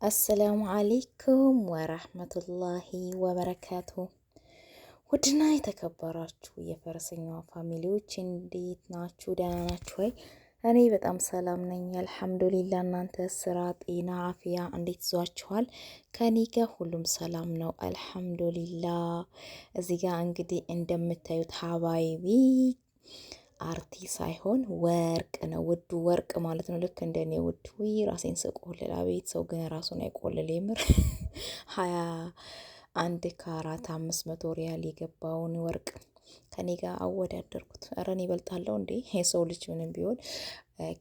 አሰላሙ አሌይኩም ወረህመቱላሂ ወበረካቱ። ውድና የተከበራችሁ የፈረሰኛዋ ፋሚሊዎች እንዴት ናችሁ? ደህና ናችሁ ወይ? እኔ በጣም ሰላም ነኝ አልሐምዱሊላ። እናንተ ስራ፣ ጤና፣ አፍያ እንዴት ይዟችኋል? ከኔ ጋር ሁሉም ሰላም ነው አልሐምዱሊላ። እዚህ ጋር እንግዲህ እንደምታዩት ሀባይቢ አርቲ ሳይሆን ወርቅ ነው። ውዱ ወርቅ ማለት ነው። ልክ እንደኔ ውድ ውይ ራሴን ስቆልል፣ አቤት ሰው ግን ራሱን አይቆልል የምር 21 ካራት 500 ሪያል የገባውን ወርቅ ከኔ ጋር አወዳደርኩት። ኧረ እኔ እበልጣለሁ እንዴ? የሰው ልጅ ምንም ቢሆን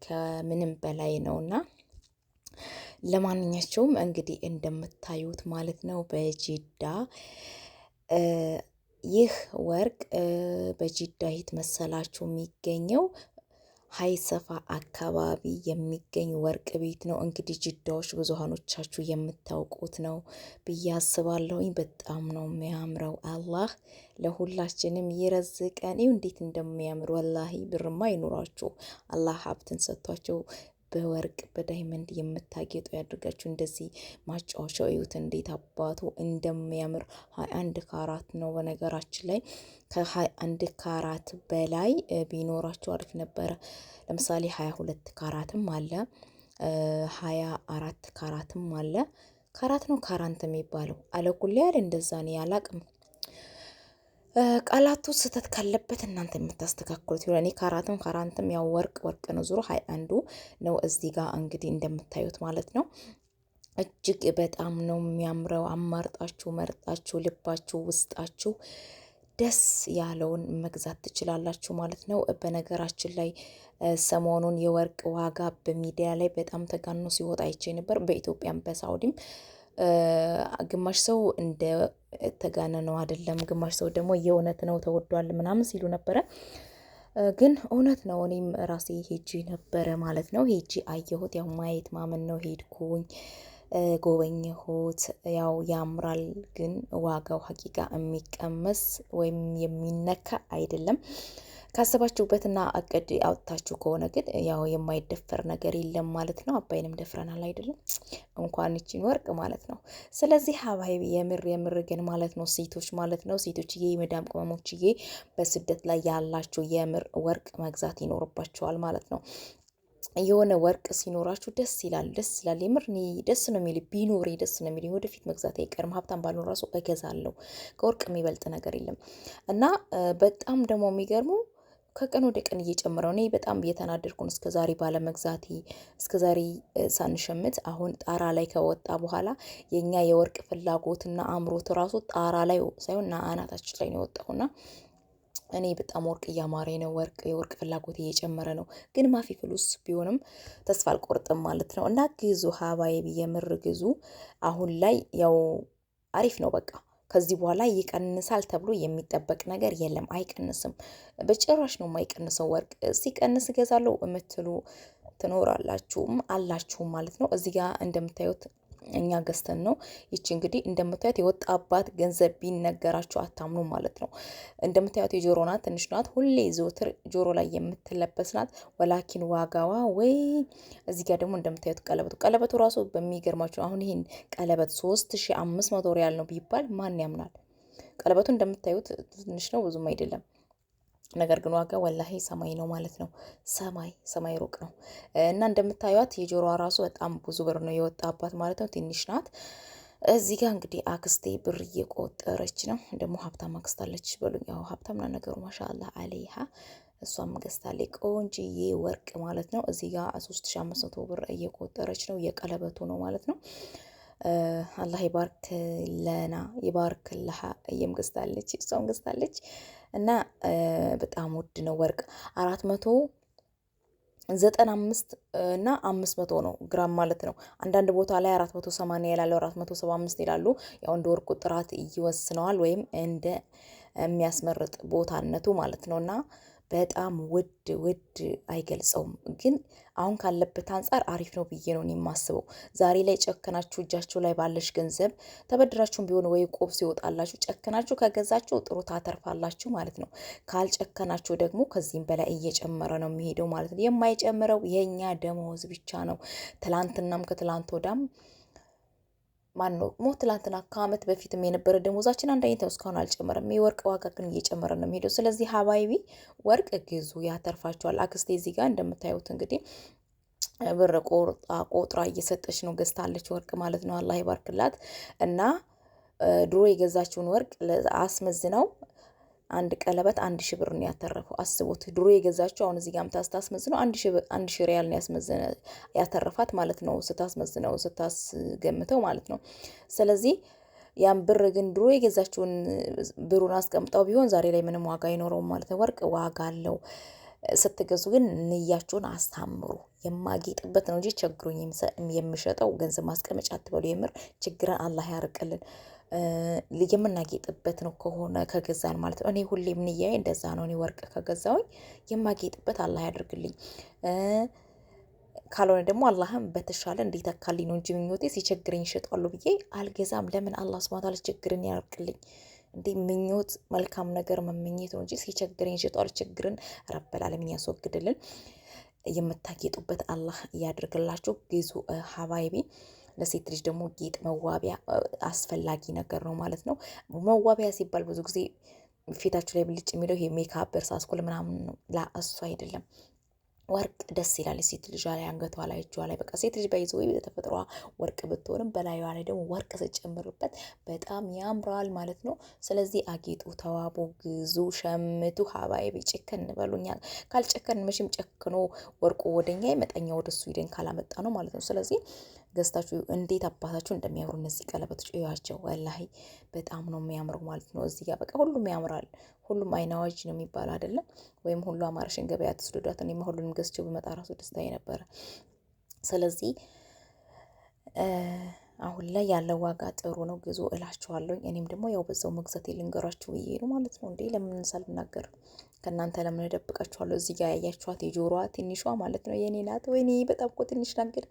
ከምንም በላይ ነውና ለማንኛቸውም እንግዲህ እንደምታዩት ማለት ነው በጂዳ ይህ ወርቅ በጂዳ የት መሰላችሁ የሚገኘው? ሀይሰፋ አካባቢ የሚገኝ ወርቅ ቤት ነው። እንግዲህ ጅዳዎች ብዙሃኖቻችሁ የምታውቁት ነው ብዬ አስባለሁኝ። በጣም ነው የሚያምረው። አላህ ለሁላችንም ይረዝቀን። ይኸው እንዴት እንደሚያምር ወላሂ። ብርማ ይኑራችሁ፣ አላህ ሀብትን ሰጥቷቸው በወርቅ በዳይመንድ የምታጌጡ ያድርጋችሁ። እንደዚህ ማጫወቻው እዩት እንዴት አባቱ እንደሚያምር። 21 ካራት ነው በነገራችን ላይ። ከ21 ካራት በላይ ቢኖራቸው አሪፍ ነበረ። ለምሳሌ 22 ካራትም አለ፣ 24 ካራትም አለ። ካራት ነው ካራንት የሚባለው አለኩል ያል እንደዛ ነው ያላቅም። ቃላቱ ስህተት ካለበት እናንተ የምታስተካክሉት ይሆናል። እኔ ካራትም ካራንትም ያው ወርቅ ወርቅ ነው። ዙሮ 21 ነው እዚህ ጋር እንግዲህ እንደምታዩት ማለት ነው። እጅግ በጣም ነው የሚያምረው። አማርጣችሁ መርጣችሁ ልባችሁ ውስጣችሁ ደስ ያለውን መግዛት ትችላላችሁ ማለት ነው። በነገራችን ላይ ሰሞኑን የወርቅ ዋጋ በሚዲያ ላይ በጣም ተጋኖ ሲወጣ አይቼ ነበር። በኢትዮጵያም በሳውዲም ግማሽ ሰው እንደ ተጋነ ነው አይደለም፣ ግማሽ ሰው ደግሞ የእውነት ነው ተወዷል ምናምን ሲሉ ነበረ። ግን እውነት ነው። እኔም ራሴ ሄጂ ነበረ ማለት ነው። ሄጂ አየሁት። ያው ማየት ማመን ነው። ሄድኩኝ፣ ጎበኘሁት። ያው ያምራል፣ ግን ዋጋው ሀቂቃ የሚቀመስ ወይም የሚነካ አይደለም። ካሰባችሁበትና አቅድ አውጥታችሁ ከሆነ ግን ያው የማይደፈር ነገር የለም ማለት ነው። አባይንም ደፍረናል አይደለም፣ እንኳን ይቺን ወርቅ ማለት ነው። ስለዚህ ሀባይቢ የምር ግን ማለት ነው ሴቶች ማለት ነው ሴቶችዬ፣ የመዳም ቅመሞችዬ በስደት ላይ ያላችሁ የምር ወርቅ መግዛት ይኖርባችኋል ማለት ነው። የሆነ ወርቅ ሲኖራችሁ ደስ ይላል፣ ደስ ይላል። የምር እኔ ደስ ነው የሚል ቢኖሬ ደስ ነው የሚል። ወደፊት መግዛት አይቀርም። ሀብታም ባልሆን ራሱ እገዛለሁ። ከወርቅ የሚበልጥ ነገር የለም። እና በጣም ደግሞ የሚገርሙ ከቀን ወደ ቀን እየጨመረው እኔ በጣም እየተናደድኩ ነው። እስከዛሬ ባለመግዛቴ እስከዛሬ ሳንሸምት አሁን ጣራ ላይ ከወጣ በኋላ የኛ የወርቅ ፍላጎትና አምሮት ራሱ ጣራ ላይ ሳይሆን አናታችን ላይ ነው የወጣውና እኔ በጣም ወርቅ እያማረ ነው። የወርቅ ፍላጎት እየጨመረ ነው። ግን ማፊ ፍሉስ ቢሆንም ተስፋ አልቆርጥም ማለት ነው። እና ግዙ ሀባይቢ የምር ግዙ። አሁን ላይ ያው አሪፍ ነው በቃ። ከዚህ በኋላ ይቀንሳል ተብሎ የሚጠበቅ ነገር የለም። አይቀንስም፣ በጭራሽ ነው የማይቀንሰው። ወርቅ ሲቀንስ እገዛለሁ የምትሉ ትኖራላችሁም አላችሁም ማለት ነው። እዚህ ጋር እንደምታዩት እኛ ገዝተን ነው። ይቺ እንግዲህ እንደምታዩት የወጣባት ገንዘብ ቢነገራችሁ አታምኑ ማለት ነው። እንደምታዩት የጆሮ ናት፣ ትንሽ ናት። ሁሌ ዘወትር ጆሮ ላይ የምትለበስ ናት። ወላኪን ዋጋዋ ወይ እዚህ ጋር ደግሞ እንደምታዩት ቀለበቱ ራሱ በሚገርማችሁ አሁን ይሄን ቀለበት 3500 ሪያል ነው ቢባል ማን ያምናል? ቀለበቱ እንደምታዩት ትንሽ ነው፣ ብዙም አይደለም። ነገር ግን ዋጋ ወላሂ ሰማይ ነው ማለት ነው። ሰማይ ሩቅ ነው። እና እንደምታዩት የጆሮዋ ራሱ በጣም ብዙ ብር ነው የወጣባት ማለት ነው። ትንሽ ናት። እዚህ ጋር እንግዲህ አክስቴ ብር እየቆጠረች ነው። ደግሞ ሀብታም አክስት አለች በሉኝ። ያው ሀብታም ነው ነገሩ ማሻአላህ አለይሃ። እሷም ገዝታለች ቆንጅዬ ወርቅ ማለት ነው። እዚህ ጋር 3500 ብር እየቆጠረች ነው። የቀለበቱ ነው ማለት ነው። አላህ ይባርክ ለና ይባርክ ለሃ። ገዝታለች፣ እሷም ገዝታለች። እና በጣም ውድ ነው ወርቅ 495 እና 500 ነው ግራም ማለት ነው። አንዳንድ ቦታ ላይ 480 ይላሉ፣ 475 ይላሉ። ያው እንደ ወርቁ ጥራት ይወስነዋል ወይም እንደ የሚያስመርጥ ቦታነቱ ማለት ነውና በጣም ውድ አይገልጸውም። ግን አሁን ካለበት አንጻር አሪፍ ነው ብዬ ነው የማስበው። ዛሬ ላይ ጨከናችሁ እጃችሁ ላይ ባለሽ ገንዘብ ተበድራችሁም ቢሆን ወይ ቆብ ሲወጣላችሁ ጨከናችሁ ከገዛችሁ ጥሩ ታተርፋላችሁ ማለት ነው። ካልጨከናችሁ ደግሞ ከዚህም በላይ እየጨመረ ነው የሚሄደው ማለት ነው። የማይጨምረው የኛ ደመወዝ ብቻ ነው። ትላንትናም ከትላንት ወዳም ማን ነው ትላንትና ከአመት በፊትም የነበረ ደሞዛችን አንድ አይነት ነው፣ እስካሁን አልጨመረም። የወርቅ ዋጋ ግን እየጨመረ ነው የሚሄደው። ስለዚህ ሀባይቢ ወርቅ ግዙ፣ ያተርፋቸዋል። አክስቴ እዚህ ጋር እንደምታዩት እንግዲህ ብር ቆጥራ እየሰጠች ነው፣ ገዝታለች ወርቅ ማለት ነው። አላህ ይባርክላት። እና ድሮ የገዛችውን ወርቅ አስመዝነው አንድ ቀለበት 1000 ብር ነው ያተረፈው። አስቡት፣ ድሮ የገዛችው አሁን እዚህ ጋር ታስመዝነው 1000 ሪያል ነው ያተረፋት ማለት ነው፣ ስታስመዝነው ስታስገምተው ማለት ነው። ስለዚህ ያን ብር ግን ድሮ የገዛችውን ብሩን አስቀምጠው ቢሆን ዛሬ ላይ ምንም ዋጋ አይኖረውም ማለት ነው። ወርቅ ዋጋ አለው። ስትገዙ ግን ንያችሁን አስታምሩ። የማጌጥበት ነው እንጂ ቸግሮኝ የምሸጠው ገንዘብ ማስቀመጫ አትበሉ። የምር ችግርን አላህ ያርቅልን። የምናጌጥበት ነው ከሆነ ከገዛን ማለት ነው። እኔ ሁሌም ንያዬ እንደዛ ነው። እኔ ወርቅ ከገዛውኝ የማጌጥበት አላህ ያደርግልኝ፣ ካልሆነ ደግሞ አላህም በተሻለ እንዲተካልኝ ነው እንጂ ምኞቴ ሲቸግረኝ እሸጣለሁ ብዬ አልገዛም። ለምን? አላህ ሱብሃነሁ ወተዓላ ችግርን ያርቅልኝ። እንዴ ምኞት መልካም ነገር መመኘት ነው እንጂ ሲቸግረኝ እሸጣለሁ። ችግርን ረበል ዓለሚን ያስወግድልን። የምታጌጡበት አላህ እያደርግላችሁ። ግዙ ሀባይቢ። ለሴት ልጅ ደግሞ ጌጥ መዋቢያ አስፈላጊ ነገር ነው ማለት ነው። መዋቢያ ሲባል ብዙ ጊዜ ፊታችሁ ላይ ብልጭ የሚለው ይሄ ሜካፕ፣ እርሳስ፣ ምናምን ነው። ላ እሱ አይደለም። ወርቅ ደስ ይላል። ሴት ልጇ ላይ፣ አንገቷ ላይ፣ እጇ ላይ በቃ ሴት ልጅ ባይዘ ወይ በተፈጥሯ ወርቅ ብትሆንም በላዩ ላይ ደግሞ ወርቅ ስጨምርበት በጣም ያምራል ማለት ነው። ስለዚህ አጌጡ፣ ተዋቡ፣ ግዙ፣ ሸምቱ። ሀባይ ጭከን በሉኛ። ካልጨከን መቼም ጨክኖ ወርቁ ወደኛ ይመጣኛ ወደሱ ሂደን ካላመጣ ነው ማለት ነው። ስለዚህ ገዝታችሁ እንዴት አባታችሁ እንደሚያምሩ እነዚህ ቀለበቶች እዩዋቸው። ወላሂ በጣም ነው የሚያምሩ ማለት ነው። እዚህ ጋር በቃ ሁሉም ያምራል። ሁሉም አይን አዋጅ ነው የሚባል አይደለም ወይም ሁሉ አማረሽን ገበያ ትስዱዳት። እኔማ ሁሉንም ገዝቼው በመጣ ራሱ ደስታዬ ነበረ። ስለዚህ አሁን ላይ ያለው ዋጋ ጥሩ ነው፣ ግዙ እላችኋለሁ። እኔም ደግሞ ያው በዛው መግዛት ልንገራችሁ ብዬ ነው ማለት ነው። እንዴ ለምን ሳልናገር ከእናንተ ለምን እደብቃችኋለሁ? እዚህ ጋር ያያችኋት የጆሮዋ ትንሿ ማለት ነው የኔ ናት። ወይኔ በጣም እኮ ትንሽ ናገር፣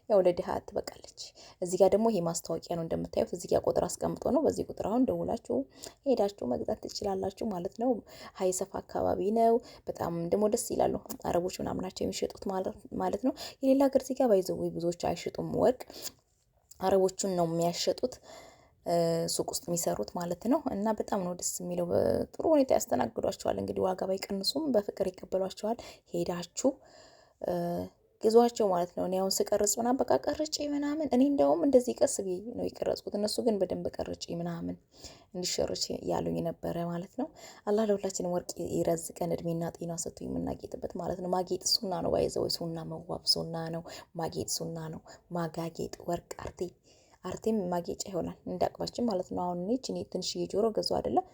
ያው ለድሃ ትበቃለች። እዚህ ጋር ደግሞ ይሄ ማስታወቂያ ነው እንደምታዩት። እዚህ ጋር ቁጥር አስቀምጦ ነው። በዚህ ቁጥር አሁን ደውላችሁ ሄዳችሁ መግዛት ትችላላችሁ ማለት ነው። ሀይሰፋ አካባቢ ነው። በጣም ደግሞ ደስ ይላሉ። አረቦች ምናምናቸው የሚሸጡት ማለት ነው። የሌላ ሀገር እዚህ ጋር ባይዘው ብዙዎች አይሸጡም ወርቅ፣ አረቦቹን ነው የሚያሸጡት ሱቅ ውስጥ የሚሰሩት ማለት ነው። እና በጣም ነው ደስ የሚለው። ጥሩ ሁኔታ ያስተናግዷቸዋል። እንግዲህ ዋጋ ባይቀንሱም በፍቅር ይቀበሏቸዋል። ሄዳችሁ ግዟቸው ማለት ነው። እኔ አሁን ስቀርጽ ምናምን በቃ ቀርጬ ምናምን እኔ እንደውም እንደዚህ ቀስ ብዬ ነው የቀረጽኩት። እነሱ ግን በደንብ ቀርጬ ምናምን እንዲሸርች ያሉኝ ነበረ ማለት ነው። አላህ ለሁላችንም ወርቅ ይረዝቀን፣ እድሜና ጤና ሰጥቶ የምናጌጥበት ማለት ነው። ማጌጥ ሱና ነው። ባይዘው ሱና መዋብ ሱና ነው። ማጌጥ ሱና ነው። ማጋጌጥ ወርቅ አርቴም ማጌጫ ይሆናል እንዳቅማችን ማለት ነው። አሁን እኔ ትንሽዬ ጆሮ ገዙ አይደለም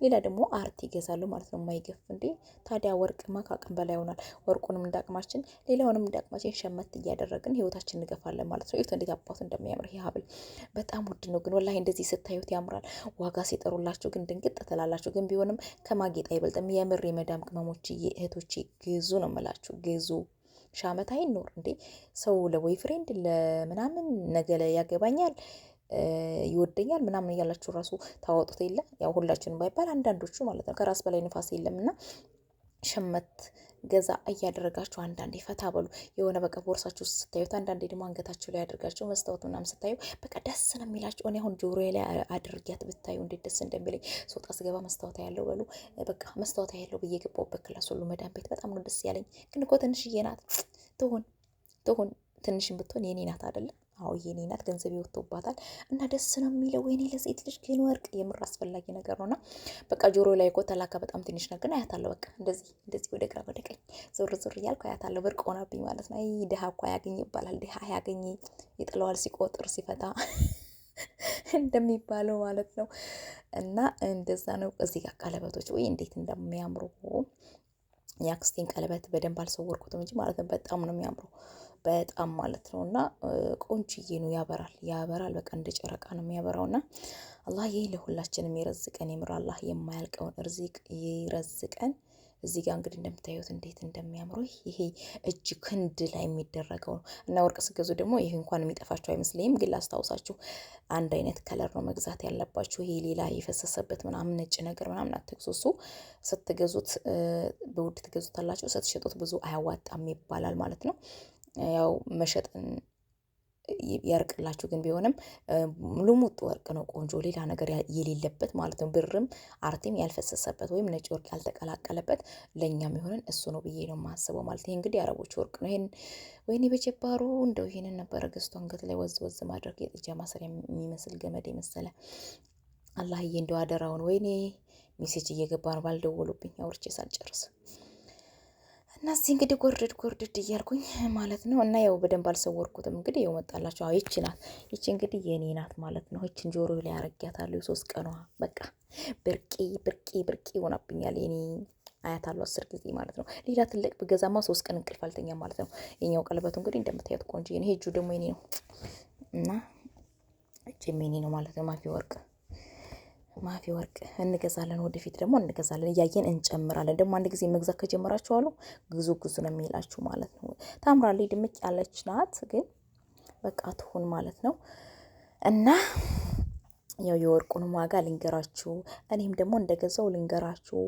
ሌላ ደግሞ አርት ይገዛሉ ማለት ነው። የማይገፍ እንዴ ታዲያ ወርቅማ ከአቅም በላይ ይሆናል። ወርቁንም እንዳቅማችን ሌላውንም እንዳቅማችን ሸመት እያደረግን ህይወታችን እንገፋለን ማለት ነው። እንዴት አባቱ እንደሚያምር ይህ ሀብል በጣም ውድ ነው፣ ግን ወላሂ እንደዚህ ስታዩት ያምራል። ዋጋ ሲጠሩላችሁ ግን ድንግጥ ትላላችሁ። ግን ቢሆንም ከማጌጥ አይበልጥም። የምር የመዳም ቅመሞች እህቶቼ ግዙ ነው የምላችሁ፣ ግዙ። ሻመት አይኖር እንዴ ሰው ለቦይ ፍሬንድ ለምናምን ነገ ላይ ያገባኛል ይወደኛል ምናምን እያላችሁ ራሱ ታወጡት የለ ያው ሁላችንም ባይባል አንዳንዶቹ ማለት ነው። ከራስ በላይ ንፋስ የለም እና ሸመት ገዛ እያደረጋችሁ አንዳንዴ ፈታ በሉ። የሆነ በቃ ቦርሳችሁ ስታዩት አንዳንዴ ደግሞ አንገታችሁ ላይ አድርጋችሁ መስታወት ምናምን ስታዩ በቃ ደስ ነው የሚላችሁ። እኔ አሁን ጆሮዬ ላይ አድርጊያት ብታዩ እንዴት ደስ እንደሚለኝ። ስወጣ ስገባ መስታወት ያለው በሉ በቃ መስታወት ያለው ብዬ ገባሁበት ክላስ ሁሉ መዳን ቤት በጣም ነው ደስ ያለኝ። ግን እኮ ትንሽዬ ናት። ትሁን ትንሽም ብትሆን የኔ ናት አይደለም? አዎ የኔ ናት። ገንዘብ ይወጥቶባታል እና ደስ ነው የሚለው። ወይኔ ለሴት ልጅ ግን ወርቅ የምር አስፈላጊ ነገር ነውና በቃ ጆሮ ላይ እኮ ተላካ በጣም ትንሽ ነገር ነው። አያታለሁ በቃ እንደዚህ ወደ ግራ ወደ ቀኝ ዞር እያልኩ አያታለሁ። ብርቅ ሆናብኝ ማለት ነው። አይ ድሃ እኮ ያገኝ ይባላል። ድሃ ያገኝ ይጥለዋል ሲቆጥር ሲፈታ እንደሚባለው ማለት ነው። እና እንደዛ ነው። እዚህ ጋር ቀለበቶች ወይ እንዴት እንደሚያምሩ የአክስቴን ቀለበት በደንብ አልሰወርኩትም እንጂ ማለት ነው በጣም ነው የሚያምረው። በጣም ማለት ነው። እና ቆንጅዬ ነው፣ ያበራል። በቃ እንደ ጨረቃ ነው የሚያበራው። እና አላህ ይህ ለሁላችንም ይረዝቀን። የምር አላህ የማያልቀውን እርዚቅ ይረዝቀን። እዚህ ጋር እንግዲህ እንደምታዩት እንዴት እንደሚያምሩ ይሄ እጅ ክንድ ላይ የሚደረገው ነው። እና ወርቅ ስገዙ ደግሞ ይሄ እንኳን የሚጠፋችሁ አይመስለኝም፣ ግን ላስታውሳችሁ አንድ አይነት ከለር ነው መግዛት ያለባችሁ። ይሄ ሌላ የፈሰሰበት ምናምን ነጭ ነገር ምናምን አትግዙ። እሱ ስትገዙት በውድ ትገዙታላችሁ፣ ስትሸጡት ብዙ አያዋጣም ይባላል ማለት ነው። ያው መሸጥን ያርቅላችሁ። ግን ቢሆንም ልሙጥ ወርቅ ነው ቆንጆ፣ ሌላ ነገር የሌለበት ማለት ነው። ብርም አርቲም ያልፈሰሰበት ወይም ነጭ ወርቅ ያልተቀላቀለበት ለእኛም የሆነን እሱ ነው ብዬ ነው የማስበው ማለት። ይሄ እንግዲህ አረቦች ወርቅ ነው። ይሄን ወይኔ በጀባሩ እንደው ይሄንን ነበረ ገዝቶ አንገት ላይ ወዝ ወዝ ማድረግ የጥጃ ማሰሪያ የሚመስል ገመድ የመሰለ አላህዬ እንደው አደራውን። ወይኔ ሜሴጅ እየገባ ነው ባልደወሉብኝ አውርቼ ሳልጨርስ እና እዚህ እንግዲህ ጎርድድ እያልኩኝ ማለት ነው። እና ያው በደንብ አልሰወርኩትም። እንግዲህ ያው መጣላችሁ። አዎ ይቺ ናት። ይቺ እንግዲህ የኔ ናት ማለት ነው። ይቺን ጆሮ ላይ አረጊያታለሁ። 3 ቀኗ በቃ ብርቄ ሆናብኛል። የኔ አያት አሉ 10 ጊዜ ማለት ነው። ሌላ ትልቅ ብገዛማ 3 ቀን እንቅልፍ አልተኛም ማለት ነው። የኛው ቀለበቱ እንግዲህ እንደምታዩት ቆንጆ ነው። ይሄ እጁ ደግሞ የኔ ነው እና እጄም የኔ ነው ማለት ነው። ማፊ ወርቅ እንገዛለን። ወደፊት ደግሞ እንገዛለን፣ እያየን እንጨምራለን። ደግሞ አንድ ጊዜ መግዛት ከጀመራችሁ አሉ ግዙ ነው የሚላችሁ ማለት ነው። ታምራለች፣ ድምቅ ያለች ናት፣ ግን በቃ ትሁን ማለት ነው። እና ያው የወርቁንም ዋጋ ልንገራችሁ፣ እኔም ደግሞ እንደገዛው ልንገራችሁ፣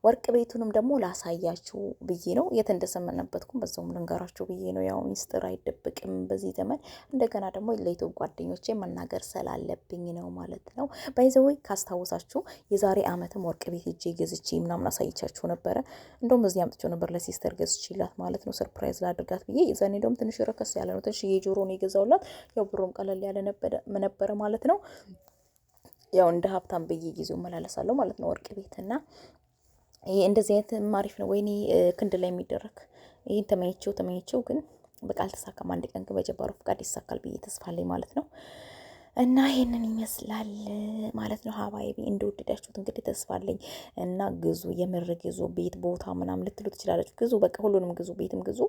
ወርቅ ቤቱንም ደግሞ ላሳያችሁ ብዬ ነው። የት እንደሰመነበትኩም በዛውም ልንገራችሁ ብዬ ነው። ያው ሚስጥር አይደብቅም በዚህ ዘመን። እንደገና ደግሞ ለኢትዮጵያ ጓደኞቼ መናገር ስላለብኝ ነው ማለት ነው። ባይዘወይ ካስታወሳችሁ የዛሬ ዓመትም ወርቅ ቤት ሄጄ ገዝቼ ምናምን አሳይቻችሁ ነበረ። እንደውም እዚህ አምጥቼው ነበር ለሲስተር ገዝቼላት ማለት ነው፣ ሰርፕራይዝ ላድርጋት ብዬ። የዛኔ እንደውም ትንሽ ረከስ ያለ ነው፣ ትንሽ የጆሮ ነው የገዛውላት። ያው ብሩም ቀለል ያለ ነበረ ማለት ነው። ያው እንደ ሀብታም በየጊዜው መላለሳለሁ ማለት ነው ወርቅ ቤት። እና ይሄ እንደዚህ አይነት አሪፍ ነው። ወይኔ ክንድ ላይ የሚደረግ ይሄን ተመኝቼው ግን በቃ አልተሳካም። አንድ ቀን ግን በጀባሩ ፍቃድ ይሳካል ብዬ ተስፋ አለኝ ማለት ነው። እና ይሄንን ይመስላል ማለት ነው። ሀባይቢ እንደወደዳችሁት እንግዲህ ተስፋ አለኝ። እና ግዙ፣ የምር ግዙ። ቤት ቦታ ምናምን ልትሉ ትችላላችሁ። ግዙ፣ በቃ ሁሉንም ግዙ። ቤትም ግዙ፣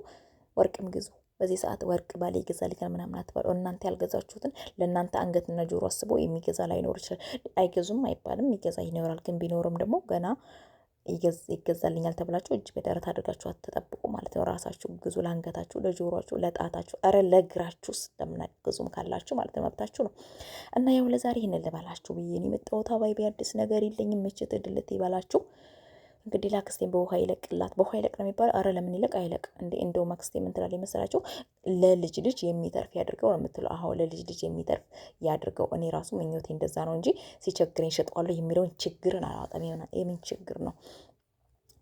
ወርቅም ግዙ። በዚህ ሰዓት ወርቅ ባለ ይገዛል ምናምን አትባሉ። እናንተ ያልገዛችሁትን ለእናንተ አንገትና ጆሮ አስበው የሚገዛ ላይኖር ይችላል። አይገዙም አይባልም፣ ይገዛ ይኖራል። ግን ቢኖርም ደግሞ ገና ይገዛልኛል ተብላችሁ እጅ በደረት አድርጋችሁ አትጠብቁ ማለት ነው። ራሳችሁ ግዙ፣ ለአንገታችሁ፣ ለጆሮአችሁ፣ ለጣታችሁ፣ ኧረ ለእግራችሁ ስለምናግዙም ካላችሁ ማለት ነው፣ መብታችሁ ነው። እና ያው ለዛሬ ይህንን ልበላችሁ ብዬ ነው የመጣሁት። አባይ ቢያድስ ነገር የለኝም። ምችት እድልት ይበላችሁ። እንግዲህ ላክስቴን በውሃ ይለቅላት። በውሃ ይለቅ ነው የሚባለው። አረ ለምን ይለቅ አይለቅ እንዴ? እንደው ማክስቴ ምን ትላለች መሰላችሁ? ለልጅ ልጅ የሚተርፍ ያድርገው ነው የምትለው። አሁን ለልጅ ልጅ የሚተርፍ ያድርገው። እኔ ራሱ ምኞቴ እንደዛ ነው እንጂ ሲቸግረኝ ሸጠዋለሁ የሚለውን ችግርን አላወጣም። የምን ችግር ነው?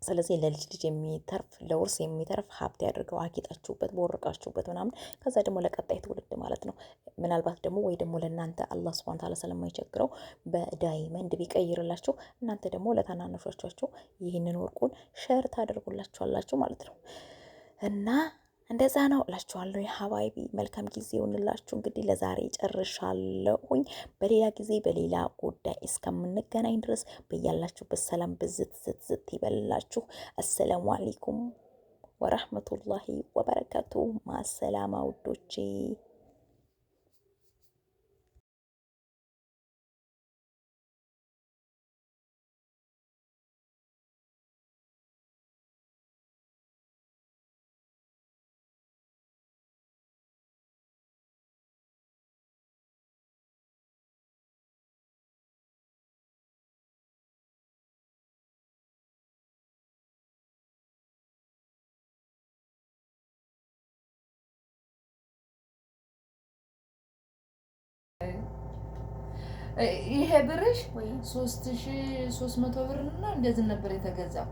ስለዚህ ለልጅ ልጅ የሚተርፍ ለውርስ የሚተርፍ ሀብት ያድርገው። አጊጣችሁበት፣ ቦርቃችሁበት ምናምን። ከዛ ደግሞ ለቀጣይ ትውልድ ማለት ነው። ምናልባት ደግሞ ወይ ደግሞ ለእናንተ አላህ ሱብሃነሁ ወተዓላ ስለማይቸግረው በዳይመንድ ቢቀይርላችሁ እናንተ ደግሞ ለታናናሾቻችሁ ይህንን ወርቁን ሸር ታደርጉላችኋላችሁ ማለት ነው። እና እንደዛ ነው እላችኋለሁ። የሀባይቢ መልካም ጊዜ ይሁንላችሁ። እንግዲህ ለዛሬ ጨርሻለሁኝ። በሌላ ጊዜ በሌላ ጉዳይ እስከምንገናኝ ድረስ በያላችሁበት ሰላም ብዝት ይበልላችሁ። አሰላሙ አለይኩም ወራህመቱላሂ ወበረካቱ። ማሰላማ ውዶቼ። ይሄ ብርሽ 3300 ብር እና እንደዚህ ነበር የተገዛው።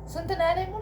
ስንት ነው ያለኝ?